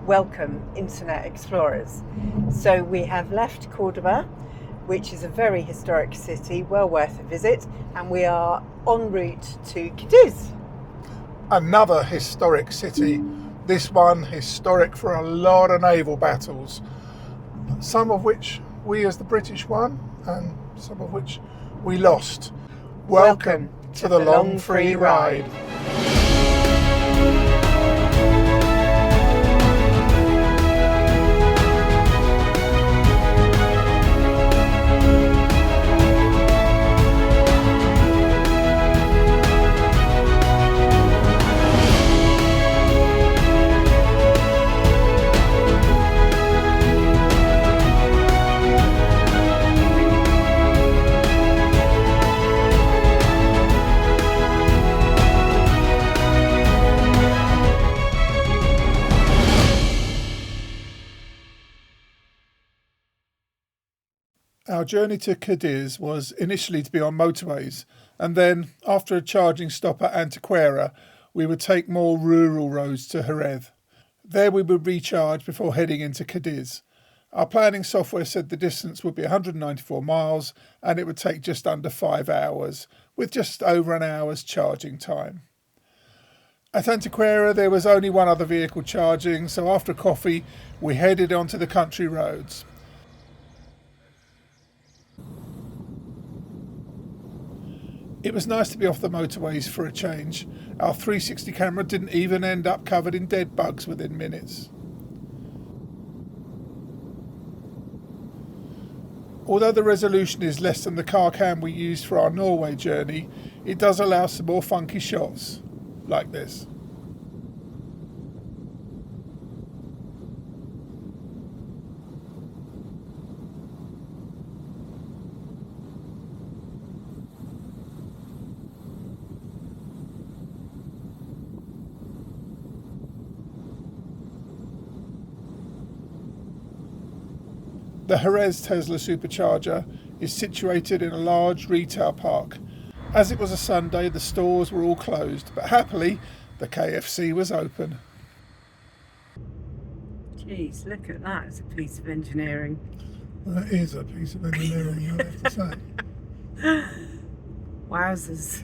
welcome internet explorers. So we have left Córdoba, which is a very historic city, well worth a visit, and we are en route to Cádiz. Another historic city, this one historic for a lot of naval battles, some of which we as the British won and some of which we lost. Welcome to the long free ride. Our journey to Cádiz was initially to be on motorways, and then, after a charging stop at Antequera, we would take more rural roads to Jerez. There we would recharge before heading into Cádiz. Our planning software said the distance would be 194 miles and it would take just under 5 hours, with just over an hour's charging time. At Antequera there was only one other vehicle charging, so after coffee we headed onto the country roads. It was nice to be off the motorways for a change. Our 360 camera didn't even end up covered in dead bugs within minutes. Although the resolution is less than the car cam we used for our Norway journey, it does allow some more funky shots, like this. The Jerez Tesla supercharger is situated in a large retail park. As it was a Sunday, the stores were all closed, but happily, the KFC was open. Jeez, look at that, it's a piece of engineering. Well, it is a piece of engineering, I have to say. Wowzers.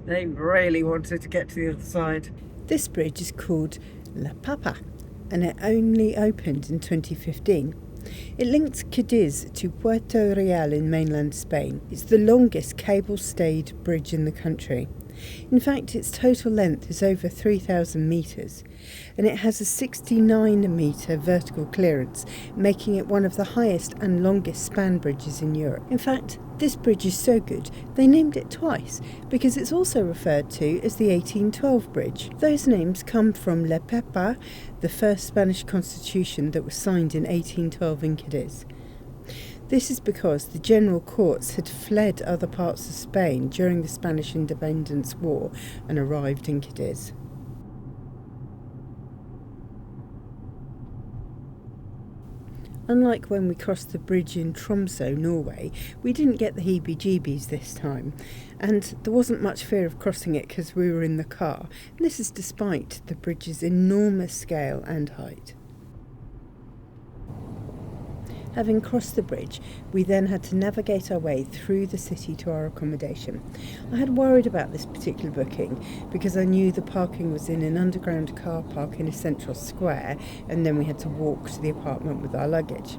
They really wanted to get to the other side. This bridge is called La Papa, and it only opened in 2015. It links Cádiz to Puerto Real in mainland Spain. It's the longest cable-stayed bridge in the country. In fact, its total length is over 3,000 metres, and it has a 69-metre vertical clearance, making it one of the highest and longest span bridges in Europe. In fact, this bridge is so good, they named it twice, because it's also referred to as the 1812 bridge. Those names come from La Papa, the first Spanish constitution that was signed in 1812 in Cádiz. This is because the general courts had fled other parts of Spain during the Spanish Independence War and arrived in Cádiz. Unlike when we crossed the bridge in Tromsø, Norway, we didn't get the heebie-jeebies this time, and there wasn't much fear of crossing it because we were in the car. And this is despite the bridge's enormous scale and height. Having crossed the bridge, we then had to navigate our way through the city to our accommodation. I had worried about this particular booking because I knew the parking was in an underground car park in a central square, and then we had to walk to the apartment with our luggage.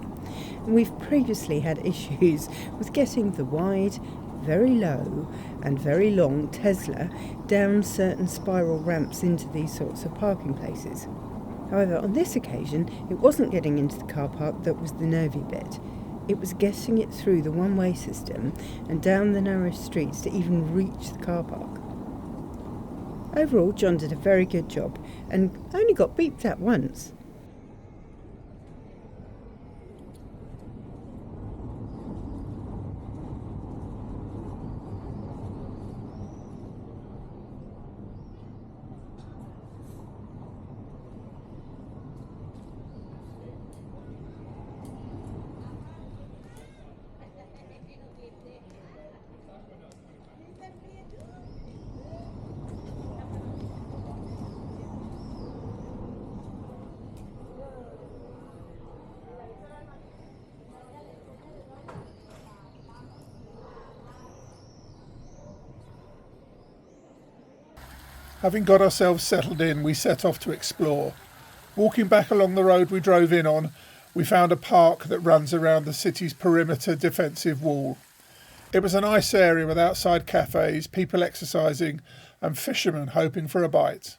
And we've previously had issues with getting the wide, very low and very long Tesla down certain spiral ramps into these sorts of parking places. However, on this occasion, it wasn't getting into the car park that was the nervy bit. It was getting it through the one-way system and down the narrow streets to even reach the car park. Overall, John did a very good job and only got beeped at once. Having got ourselves settled in, we set off to explore. Walking back along the road we drove in on, we found a park that runs around the city's perimeter defensive wall. It was a nice area with outside cafes, people exercising, and fishermen hoping for a bite.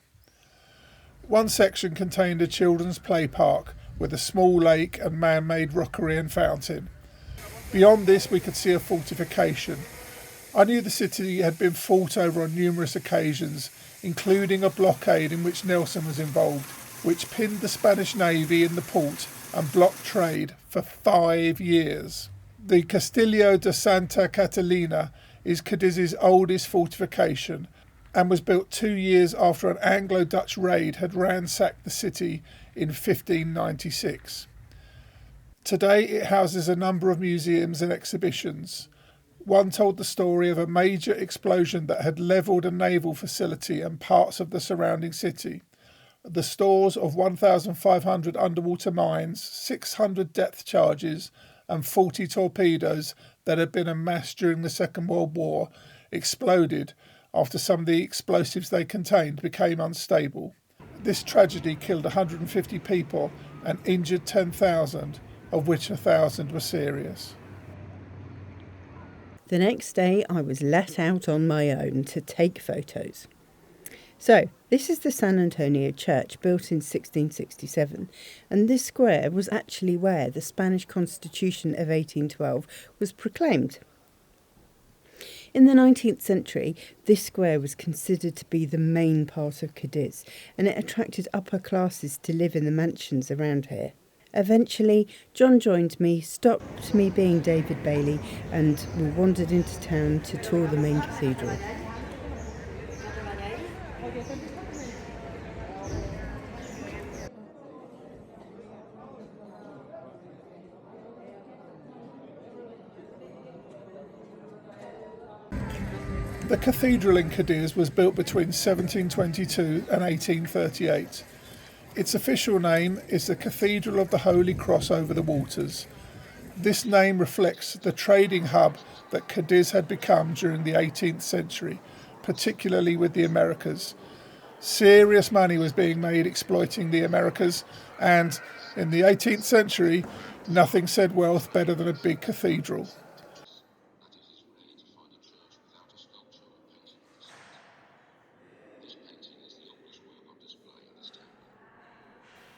One section contained a children's play park with a small lake and man-made rockery and fountain. Beyond this we could see a fortification. I knew the city had been fought over on numerous occasions, including a blockade in which Nelson was involved, which pinned the Spanish Navy in the port and blocked trade for 5 years. The Castillo de Santa Catalina is Cadiz's oldest fortification and was built 2 years after an Anglo-Dutch raid had ransacked the city in 1596. Today it houses a number of museums and exhibitions. One told the story of a major explosion that had levelled a naval facility and parts of the surrounding city. The stores of 1,500 underwater mines, 600 depth charges and 40 torpedoes that had been amassed during the Second World War exploded after some of the explosives they contained became unstable. This tragedy killed 150 people and injured 10,000, of which 1,000 were serious. The next day I was let out on my own to take photos. So, this is the San Antonio Church, built in 1667, and this square was actually where the Spanish Constitution of 1812 was proclaimed. In the 19th century, this square was considered to be the main part of Cádiz, and it attracted upper classes to live in the mansions around here. Eventually, John joined me, stopped me being David Bailey, and we wandered into town to tour the main cathedral. The cathedral in Cádiz was built between 1722 and 1838. Its official name is the Cathedral of the Holy Cross over the Waters. This name reflects the trading hub that Cádiz had become during the 18th century, particularly with the Americas. Serious money was being made exploiting the Americas, and in the 18th century, nothing said wealth better than a big cathedral.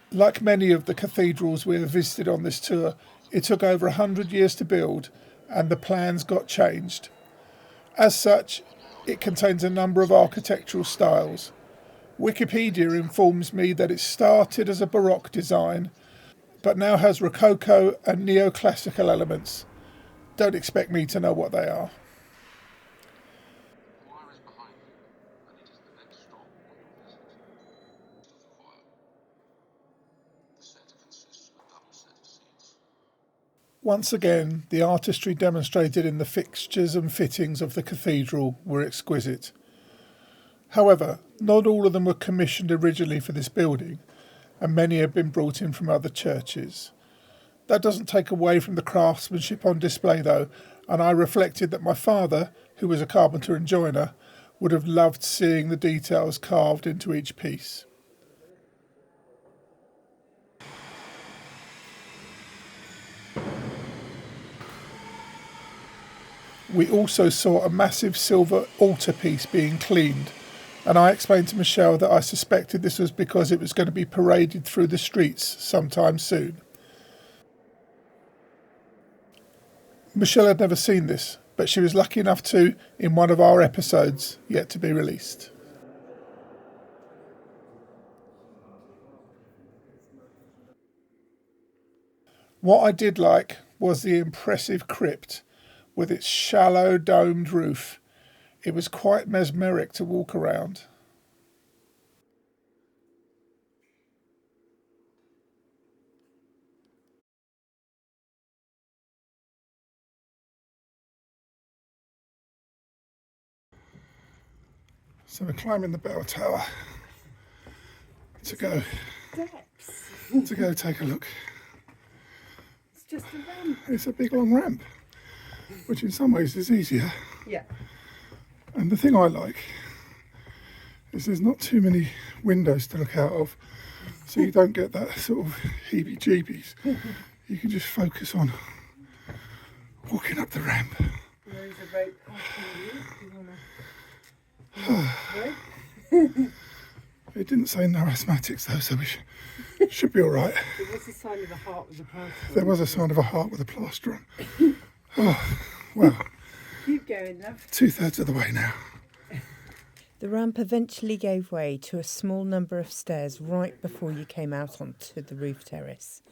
Like many of the cathedrals we have visited on this tour, it took over 100 years to build and the plans got changed. As such, it contains a number of architectural styles. Wikipedia informs me that it started as a Baroque design, but now has Rococo and neoclassical elements. Don't expect me to know what they are. Once again, the artistry demonstrated in the fixtures and fittings of the cathedral were exquisite. However, not all of them were commissioned originally for this building, and many have been brought in from other churches. That doesn't take away from the craftsmanship on display though, and I reflected that my father, who was a carpenter and joiner, would have loved seeing the details carved into each piece. We also saw a massive silver altarpiece being cleaned, and I explained to Michelle that I suspected this was because it was going to be paraded through the streets sometime soon. Michelle had never seen this, but she was lucky enough to in one of our episodes yet to be released. What I did like was the impressive crypt with its shallow domed roof. It was quite mesmeric to walk around. So we're climbing the bell tower to go take a look. It's just a ramp. It's a big long ramp, which in some ways is easier. Yeah. And the thing I like is there's not too many windows to look out of, so you don't get that sort of heebie-jeebies. You can just focus on walking up the ramp. There is a rope passing you. It didn't say no asthmatics though, so we should be all right. There was a sign of a heart with a plaster on. There was a sign of a heart with a plaster on. Oh, well. Keep going, love. 2/3 of the way now. The ramp eventually gave way to a small number of stairs right before you came out onto the roof terrace.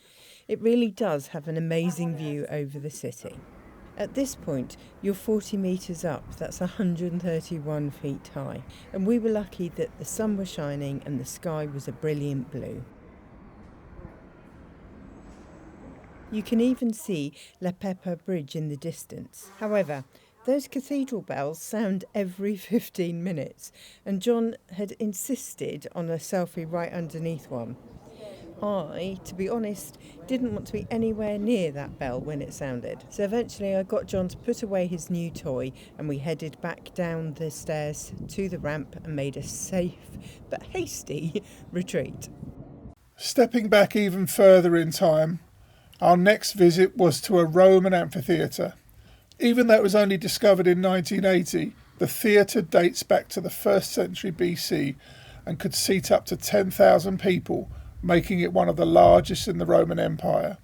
It really does have an amazing view over the city. At this point, you're 40 metres up, that's 131 feet high, and we were lucky that the sun was shining and the sky was a brilliant blue. You can even see La Pepa Bridge in the distance. However, those cathedral bells sound every 15 minutes, and John had insisted on a selfie right underneath one. I, to be honest, didn't want to be anywhere near that bell when it sounded. So eventually I got John to put away his new toy and we headed back down the stairs to the ramp and made a safe but hasty retreat. Stepping back even further in time, our next visit was to a Roman amphitheatre. Even though it was only discovered in 1980, the theatre dates back to the 1st century BC and could seat up to 10,000 people, making it one of the largest in the Roman Empire.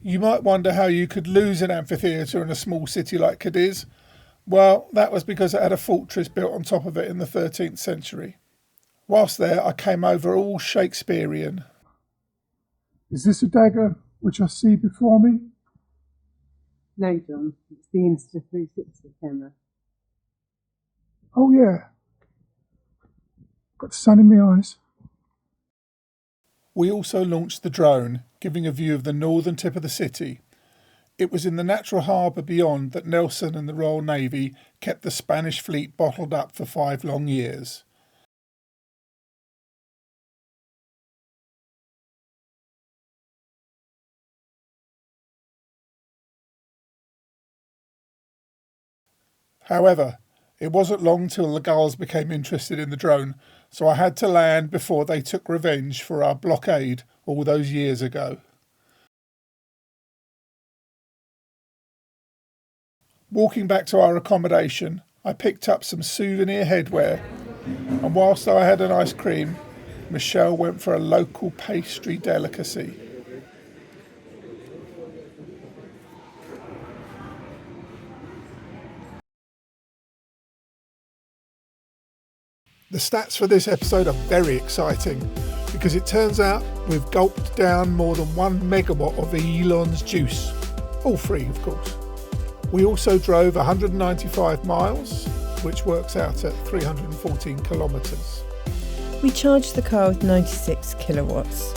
You might wonder how you could lose an amphitheatre in a small city like Cádiz. Well, that was because it had a fortress built on top of it in the 13th century. Whilst there, I came over all Shakespearean. Is this a dagger which I see before me? No, John, it's the Insta360 camera. Oh yeah. Got the sun in my eyes. We also launched the drone, giving a view of the northern tip of the city. It was in the natural harbour beyond that Nelson and the Royal Navy kept the Spanish fleet bottled up for 5 long years. However, it wasn't long till the gulls became interested in the drone, so I had to land before they took revenge for our blockade all those years ago. Walking back to our accommodation, I picked up some souvenir headwear, and whilst I had an ice cream, Michelle went for a local pastry delicacy. The stats for this episode are very exciting because it turns out we've gulped down more than 1 megawatt of Elon's juice. All free, of course. We also drove 195 miles, which works out at 314 kilometres. We charged the car with 96 kilowatts.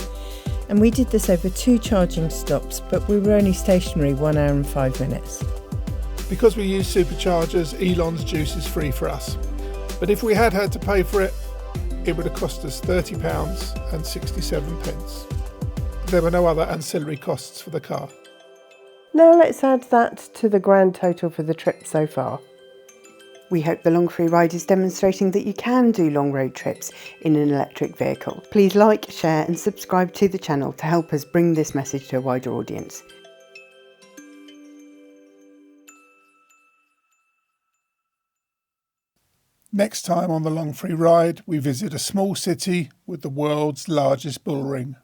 And we did this over 2 charging stops, but we were only stationary 1 hour and 5 minutes. Because we use superchargers, Elon's juice is free for us. But if we had had to pay for it, it would have cost us £30 and 67 pence. There were no other ancillary costs for the car. Now let's add that to the grand total for the trip so far. We hope the long free ride is demonstrating that you can do long road trips in an electric vehicle. Please like, share and subscribe to the channel to help us bring this message to a wider audience. Next time on the long free ride, we visit a small city with the world's largest bull ring.